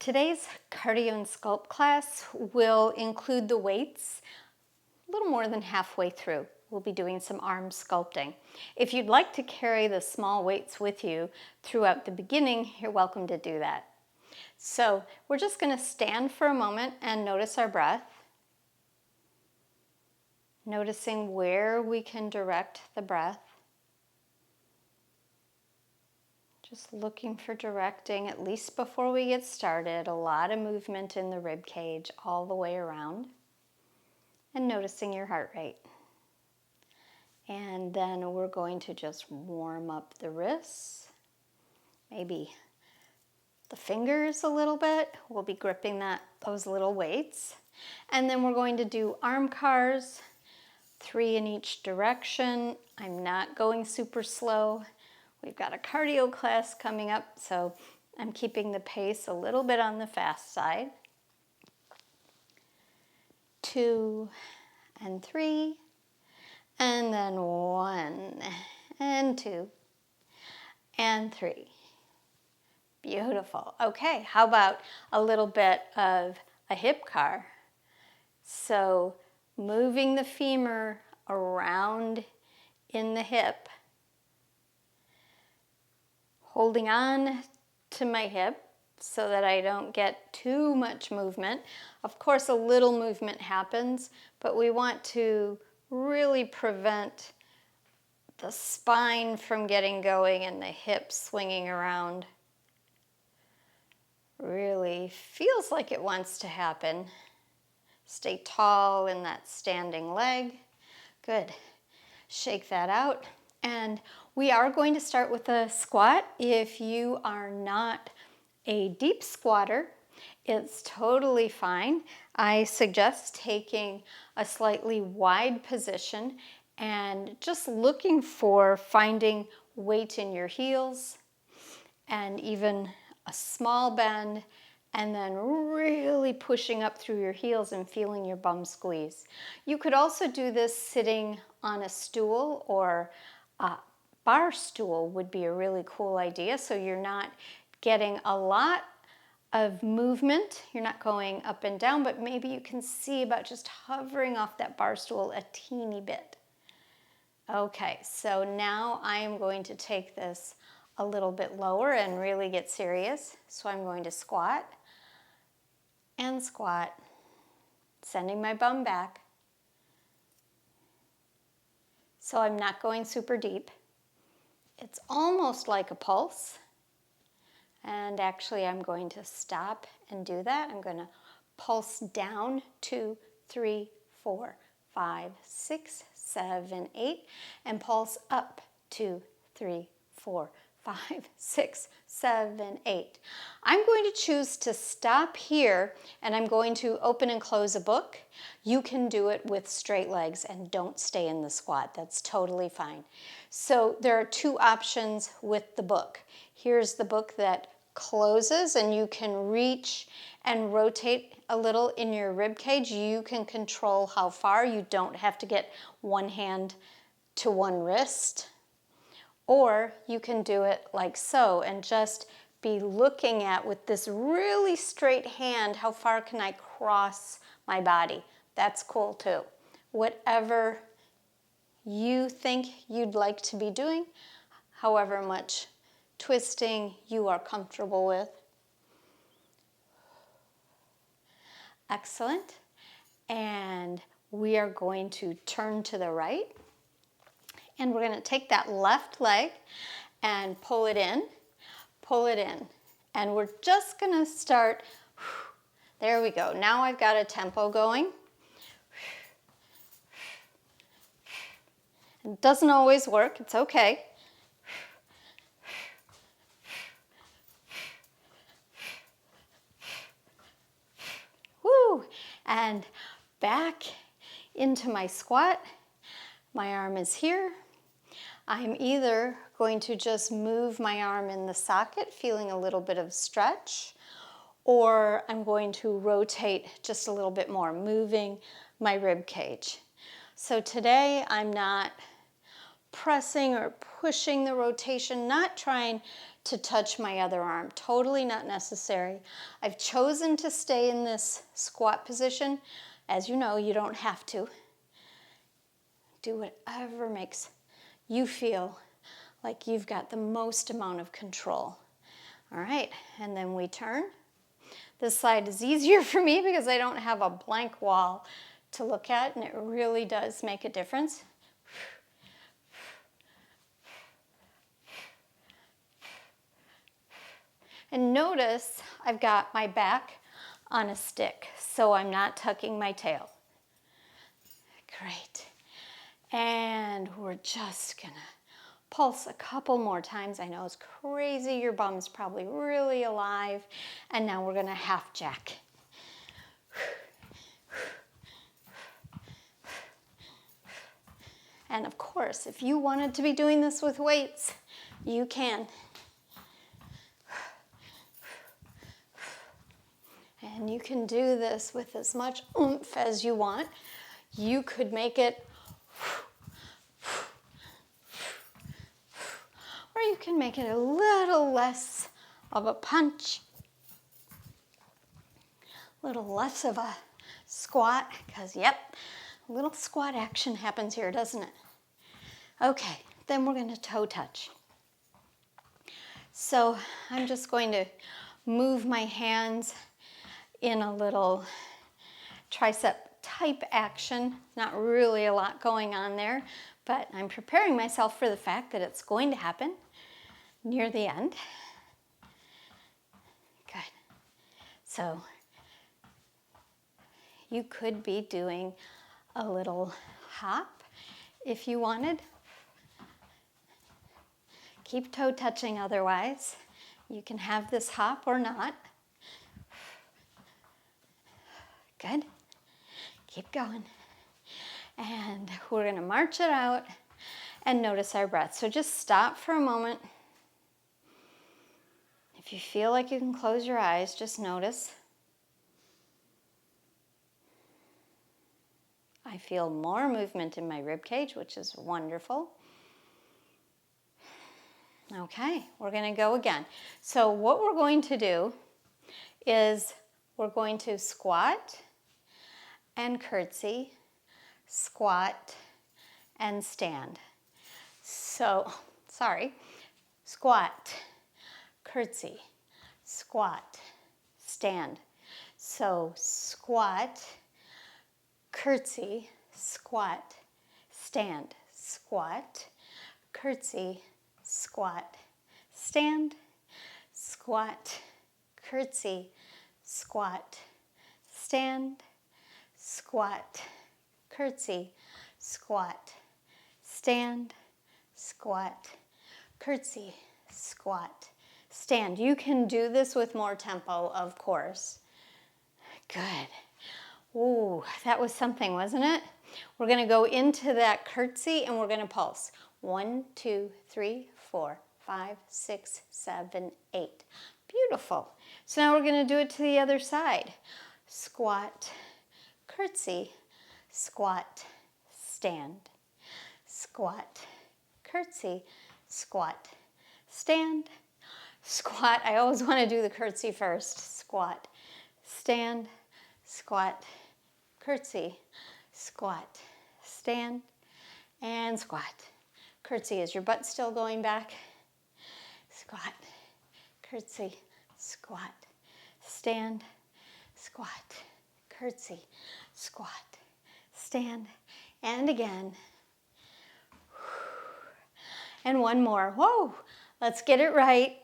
Today's cardio and sculpt class will include the weights a little more than halfway through. We'll be doing some arm sculpting. If you'd like to carry the small weights with you throughout the beginning, you're welcome to do that. So we're just going to stand for a moment and notice our breath. Noticing where we can direct the breath. Just looking for directing, at least before we get started, a lot of movement in the rib cage all the way around. And noticing your heart rate. And then we're going to just warm up the wrists, maybe the fingers a little bit. We'll be gripping those little weights. And then we're going to do arm cars, 3 in each direction. I'm not going super slow. We've got a cardio class coming up, so I'm keeping the pace a little bit on the fast side. 2 and 3, and then 1 and 2 and 3. Beautiful. Okay, how about a little bit of a hip car? So moving the femur around in the hip, holding on to my hip so that I don't get too much movement. Of course, a little movement happens, but we want to really prevent the spine from getting going and the hips swinging around. Really feels like it wants to happen. Stay tall in that standing leg. Good. Shake that out. And we are going to start with a squat. If you are not a deep squatter, it's totally fine. I suggest taking a slightly wide position and just looking for finding weight in your heels and even a small bend, and then really pushing up through your heels and feeling your bum squeeze. You could also do this sitting on a stool, or a bar stool would be a really cool idea, so you're not getting a lot of movement. You're not going up and down, but maybe you can see about just hovering off that bar stool a teeny bit. Okay, so now I am going to take this a little bit lower and really get serious. So I'm going to squat and squat, sending my bum back. So I'm not going super deep. It's almost like a pulse. And actually I'm going to stop and do that. I'm going to pulse down 2, 3, 4, 5, 6, 7, 8, and pulse up 2, 3, 4, 5, 6, 7, 8. I'm going to choose to stop here, and I'm going to open and close a book. You can do it with straight legs and don't stay in the squat. That's totally fine. So there are 2 options with the book. Here's the book that closes, and you can reach and rotate a little in your rib cage. You can control how far. You don't have to get one hand to one wrist. Or you can do it like so and just be looking at, with this really straight hand, how far can I cross my body? That's cool too. Whatever you think you'd like to be doing, however much twisting you are comfortable with. Excellent. And we are going to turn to the right. And we're going to take that left leg and pull it in, And we're just going to start, there we go. Now I've got a tempo going. It doesn't always work, it's okay. Woo! And back into my squat. My arm is here. I'm either going to just move my arm in the socket, feeling a little bit of stretch, or I'm going to rotate just a little bit more, moving my rib cage. So today I'm not pressing or pushing the rotation, not trying to touch my other arm. Totally not necessary. I've chosen to stay in this squat position. As you know, you don't have to. Do whatever makes you feel like you've got the most amount of control. All right, and then we turn. This side is easier for me because I don't have a blank wall to look at, and it really does make a difference. And notice I've got my back on a stick, so I'm not tucking my tail. Great. And we're just gonna pulse a couple more times. I know it's crazy, your bum's probably really alive. And now we're gonna half jack. And of course, if you wanted to be doing this with weights, you can. And you can do this with as much oomph as you want. You could make it, or you can make it a little less of a punch, a little less of a squat, because yep, a little squat action happens here, doesn't it? Okay, then we're going to toe touch. So I'm just going to move my hands in a little tricep type action. Not really a lot going on there, but I'm preparing myself for the fact that it's going to happen near the end. Good. So you could be doing a little hop if you wanted. Keep toe touching otherwise. You can have this hop or not. Good. Keep going. And we're going to march it out and notice our breath. So just stop for a moment. If you feel like you can close your eyes, just notice. I feel more movement in my rib cage, which is wonderful. Okay, we're going to go again. So what we're going to do is we're going to squat and curtsy, squat and stand. So, squat, curtsy, squat, stand. So squat, curtsy, squat, stand, squat, curtsy, squat, stand, squat, curtsy, squat, stand, squat, curtsy, squat, stand, squat, curtsy, squat, stand. You can do this with more tempo, of course. Good. Ooh, that was something, wasn't it? We're going to go into that curtsy and we're going to pulse. 1, 2, 3, 4, 5, 6, 7, 8. Beautiful. So now we're going to do it to the other side. Squat, curtsy, squat, stand. Squat, curtsy, squat, stand. Squat. I always want to do the curtsy first. Squat, stand, squat, curtsy, squat, stand, and squat. Curtsy. Is your butt still going back? Squat, curtsy, squat, stand, squat, curtsy, squat, stand, and again. And one more. Whoa, let's get it right.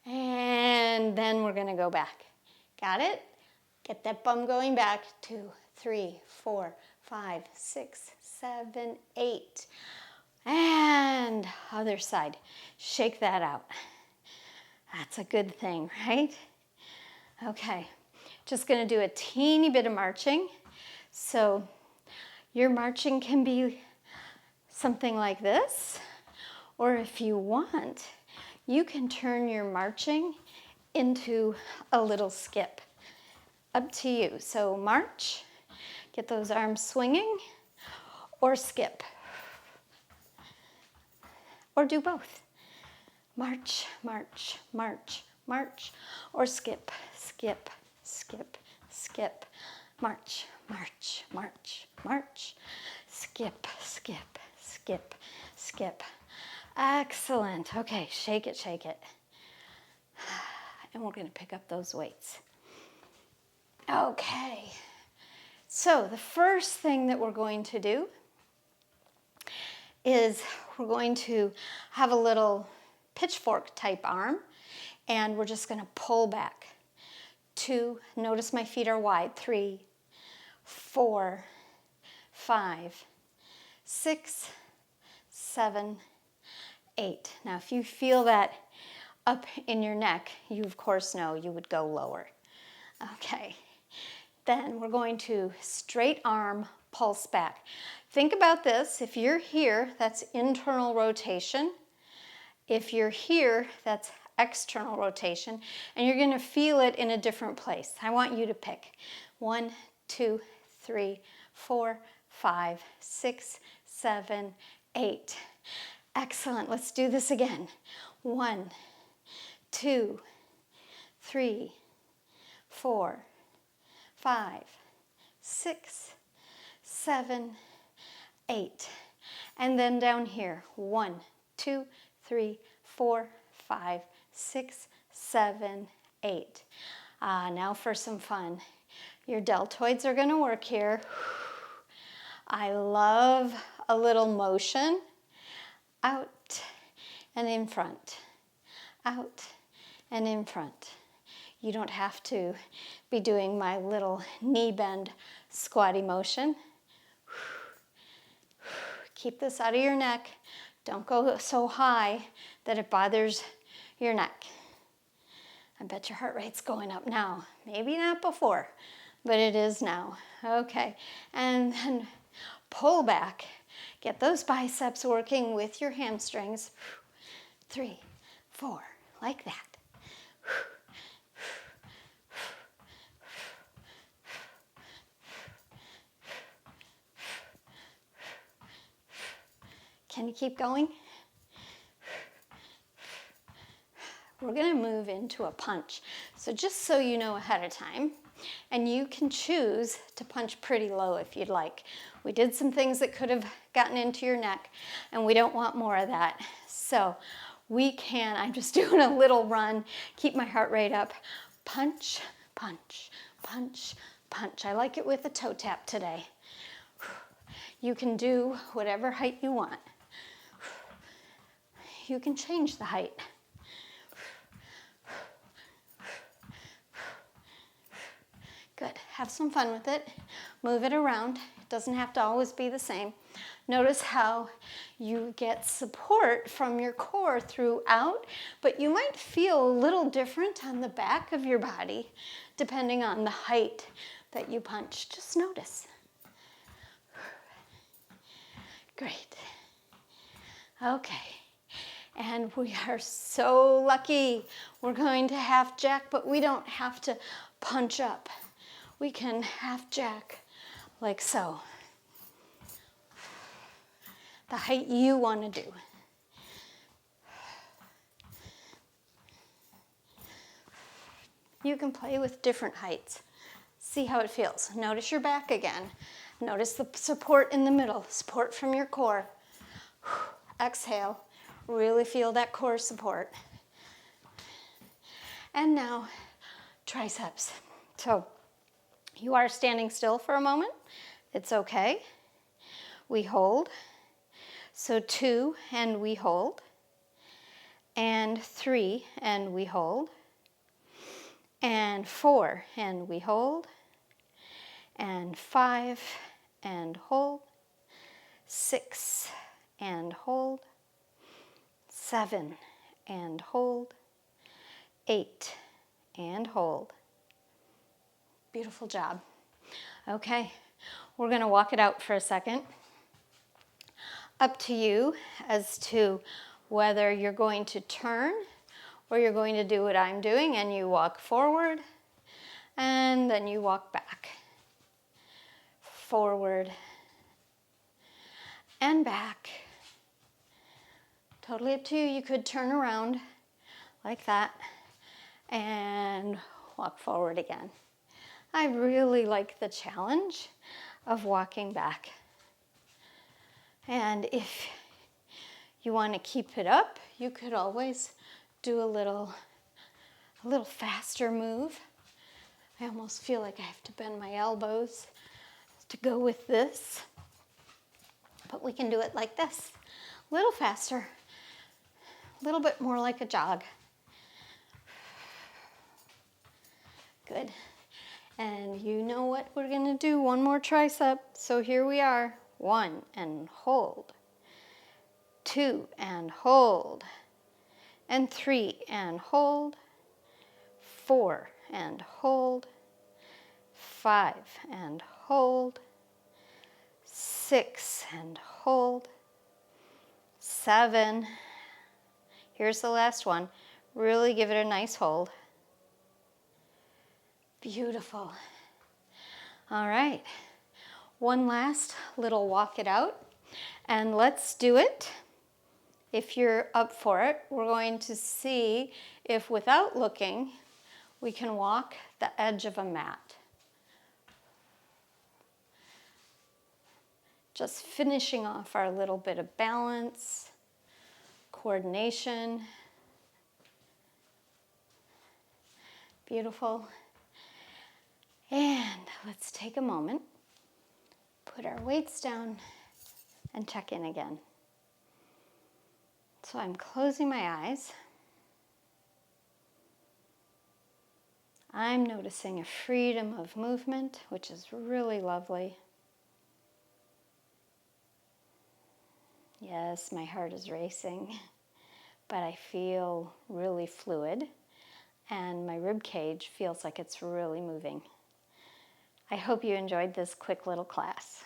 And then we're gonna go back. Got it? Get that bum going back. 2, 3, 4, 5, 6, 7, 8. And other side. Shake that out. That's a good thing, right? Okay, just gonna do a teeny bit of marching. So your marching can be something like this, or if you want, you can turn your marching into a little skip. Up to you. So march, get those arms swinging, or skip, or do both. march, march, march, march, or skip, skip, skip, skip, march, march, march, march, skip, skip, skip, skip. Excellent. Okay, shake it, shake it. And we're going to pick up those weights. Okay, so the first thing that we're going to do is we're going to have a little pitchfork type arm, and we're just going to pull back. 2, notice my feet are wide. 3, 4, 5, 6, 7, 8. Now if you feel that up in your neck, you of course know you would go lower. Okay, then we're going to straight arm pulse back. Think about this. If you're here, that's internal rotation. If you're here, that's external rotation, and you're going to feel it in a different place. I want you to pick 1, 2, 3, 4, 5, 6, 7, 8. Excellent. Let's do this again. 1, 2, 3, 4, 5, 6, 7, 8. And then down here, 1, 2, 3, 4, 5, 6, 7, 8. Now for some fun. Your deltoids are going to work here. I love a little motion. Out and in front. Out and in front. You don't have to be doing my little knee bend squatty motion. Keep this out of your neck. Don't go so high that it bothers your neck. I bet your heart rate's going up now. Maybe not before, but it is now. Okay, and then pull back. Get those biceps working with your hamstrings. 3, 4, like that. Can you keep going? We're going to move into a punch. So just so you know ahead of time, and you can choose to punch pretty low if you'd like. We did some things that could have gotten into your neck, and we don't want more of that. So we can, I'm just doing a little run, keep my heart rate up. Punch, punch, punch, punch. I like it with a toe tap today. You can do whatever height you want. You can change the height. Good. Have some fun with it. Move it around. It doesn't have to always be the same. Notice how you get support from your core throughout, but you might feel a little different on the back of your body depending on the height that you punch. Just notice. Great. Okay. And we are so lucky. We're going to half jack, but we don't have to punch up. We can half jack like so. The height you want to do. You can play with different heights. See how it feels. Notice your back again. Notice the support in the middle, support from your core. Exhale. Really feel that core support. And now, triceps. So, you are standing still for a moment. It's okay. We hold. So 2, and we hold. And 3, and we hold. And 4, and we hold. And 5, and hold. 6, and hold. 7, and hold. 8, and hold. Beautiful job. Okay, we're going to walk it out for a second. Up to you as to whether you're going to turn or you're going to do what I'm doing, and you walk forward and then you walk back. Forward and back. Totally up to you. You could turn around like that, and walk forward again. I really like the challenge of walking back. And if you want to keep it up, you could always do a little faster move. I almost feel like I have to bend my elbows to go with this. But we can do it like this, a little faster, a little bit more like a jog. Good. And you know what we're gonna do? One more tricep. So here we are. 1 and hold. 2 and hold. And 3 and hold. 4 and hold. 5 and hold. 6 and hold. 7. Here's the last one. Really give it a nice hold. Beautiful. All right. One last little walk it out. And let's do it. If you're up for it, we're going to see if without looking, we can walk the edge of a mat. Just finishing off our little bit of balance, coordination. Beautiful. And let's take a moment, put our weights down, and check in again. So I'm closing my eyes. I'm noticing a freedom of movement, which is really lovely. Yes, my heart is racing, but I feel really fluid, and my rib cage feels like it's really moving. I hope you enjoyed this quick little class.